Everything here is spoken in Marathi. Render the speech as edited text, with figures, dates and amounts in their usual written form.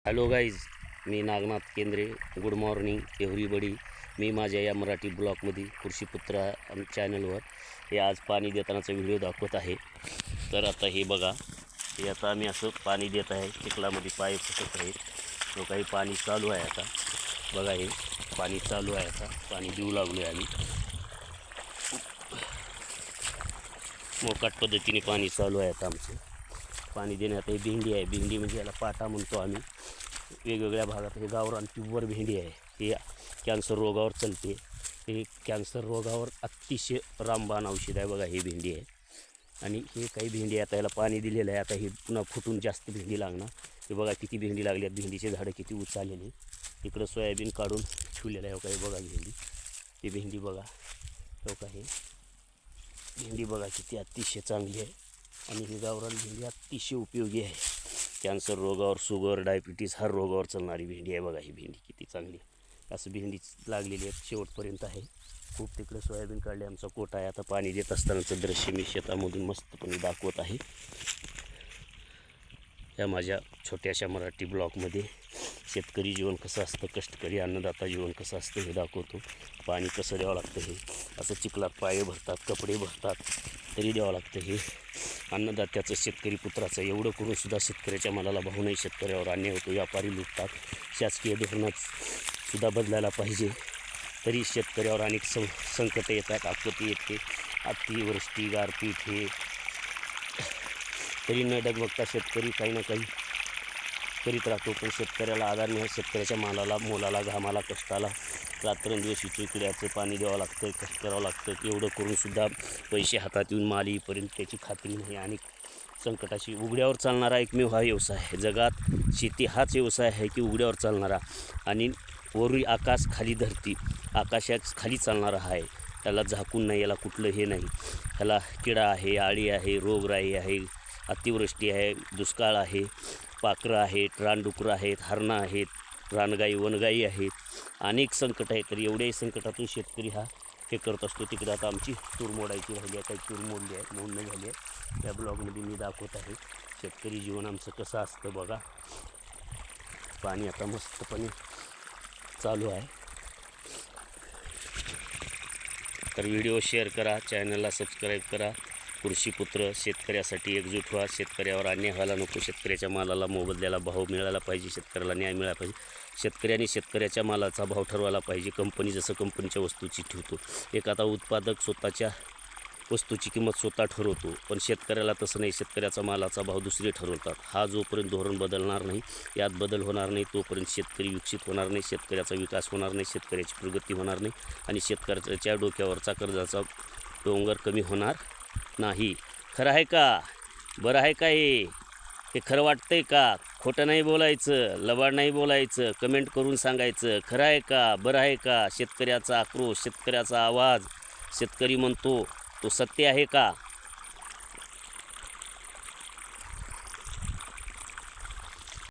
हॅलो गाईज, मी नागनाथ केंद्रे. Good morning everybody. मी माझ्या या मराठी ब्लॉगमध्ये कृषीपुत्र चॅनलवर हे आज पाणी देतानाचा व्हिडिओ दाखवत आहे. तर आता हे बघा, हे आता आम्ही असं पाणी देत आहे. चिखलामध्ये पाय फुटत आहे. तो काही पाणी चालू आहे. आता बघा, हे पाणी चालू आहे. आता पाणी देऊ लागलो आहे आम्ही. मोकाट पद्धतीने पाणी चालू आहे आता आमचं. पाणी देण्यात ही भेंडी आहे. भेंडी म्हणजे याला पाटा म्हणतो आम्ही. वेगवेगळ्या भागात हे गावरान प्युअर भेंडी आहे. हे कॅन्सर रोगावर चालते. हे कॅन्सर रोगावर अतिशय रामबाण औषध आहे. बघा, ही भेंडी आहे. आणि हे काही भेंडी आता याला पाणी दिलेलं आहे. आता हे पुन्हा फुटून जास्त भेंडी लागणार. हे बघा किती भेंडी लागली आहेत. भेंडीचे झाडं किती उंच आलेली. इकडं सोयाबीन काढून ठेवलेलं आहे. काही बघा भेंडी, ही भेंडी बघा. हो का, हे भेंडी बघा किती अतिशय चांगली आहे. आणि ही गावरान भेंडी अतिशय उपयोगी आहे. कॅन्सर रोगावर, शुगर, डायबिटीज हर रोगावर चालणारी भेंडी आहे. बघा ही भेंडी किती चांगली आहे. असं भेंडी लागलेली आहे, शेवटपर्यंत आहे. खूप तिकडे सोयाबीन काढले. आमचा कोटा आहे. आता पाणी देत असतानाचं दृश्य मी शेतामधून मस्तपणे दाखवत आहे. या माझ्या छोट्याशा मराठी ब्लॉगमध्ये शेतकरी जीवन कसं असतं, कष्टकरी अन्नदाता जीवन कसं असतं हे दाखवतो. पाणी कसं द्यावं लागतं, हे असं चिखलात पाय भरतात, कपडे भरतात, तरी द्यावं लागतं. हे अन्नदात्याचं, शेतकरी पुत्राचं एवढं करून सुद्धा शेतकऱ्याच्या मालाला भाव नाही. शेतकऱ्यावर अन्याय होतो, व्यापारी लुटतात. शासकीय धोरणात सुद्धा बदलायला पाहिजे. तरी शेतकऱ्यावर अनेक संकट येतात, आपत्ती येते, अतिवृष्टी, गारपीट, हे तरी न डगमगता शेतकरी काही ना काही करीत राहतो. पण शेतकऱ्याला आधार नाही. शेतकऱ्याच्या मालाला, मोलाला, घामाला, कष्टाला रात्रंदिवस किड्याचं पाणी द्यावं लागतं, कष्ट करावं लागतं. एवढं करूनसुद्धा पैसे हातात येऊन माल येईपर्यंत त्याची खात्री नाही. आणि संकटाशी उघड्यावर चालणारा एकमेव हा व्यवसाय आहे जगात. शेती हाच व्यवसाय आहे की उघड्यावर चालणारा. आणि वरून आकाश, खाली धरती, आकाशात खाली चालणारा आहे. त्याला झाकून नाही, याला कुठलं हे नाही. ह्याला किडा आहे, आळी आहे, रोगराई आहे, अतिवृष्टी आहे, दुष्काळ आहे, पाखरं आहेत, रानडुकरं आहेत, हरणं आहेत, रानगाई, वनगाई आहेत, अनेक संकट आहेत. तर एवढ्याही संकटातून शेतकरी हा हे करत असतो. तिकडे आता आमची तूर मोडायची राहिली आहे, काही तूर मोडली आहे, मोडणं झाली आहे. त्या ब्लॉगमध्ये मी दाखवत आहे शेतकरी जीवन आमचं कसं असतं. बघा, पाणी आता मस्तपणे चालू आहे. तर व्हिडिओ शेअर करा, चॅनलला सबस्क्राईब करा. कृषीपुत्र शेतकऱ्यासाठी एकजूट व्हा. शेतकऱ्यावर अन्याय व्हायला नको. शेतकऱ्याच्या मालाला मोबदल्याला भाव मिळाला पाहिजे. शेतकऱ्याला न्याय मिळाला पाहिजे. शेतकऱ्याने शेतकऱ्याच्या मालाचा भाव ठरवायला पाहिजे. कंपनी जसं कंपनीच्या वस्तूची ठेवतो, एखादा उत्पादक स्वतःच्या वस्तूची किंमत स्वतः ठरवतो. पण शेतकऱ्याला तसं नाही. शेतकऱ्याचा मालाचा भाव दुसरे ठरवतात. हा जोपर्यंत धोरण बदलणार नाही, यात बदल होणार नाही, तोपर्यंत शेतकरी विकसित होणार नाही, शेतकऱ्याचा विकास होणार नाही, शेतकऱ्याची प्रगती होणार नाही. आणि शेतकऱ्याच्या डोक्यावरचा कर्जाचा डोंगर कमी होणार नाही. खरं आहे का? बरं आहे का? हे खरं वाटतंय का? खोटं नाही बोलायचं, लबाड नाही बोलायचं, कमेंट करून सांगायचं. खरं आहे का? बरं आहे का? शेतकऱ्याचा आक्रोश, शेतकऱ्याचा आवाज, शेतकरी म्हणतो तो सत्य आहे का?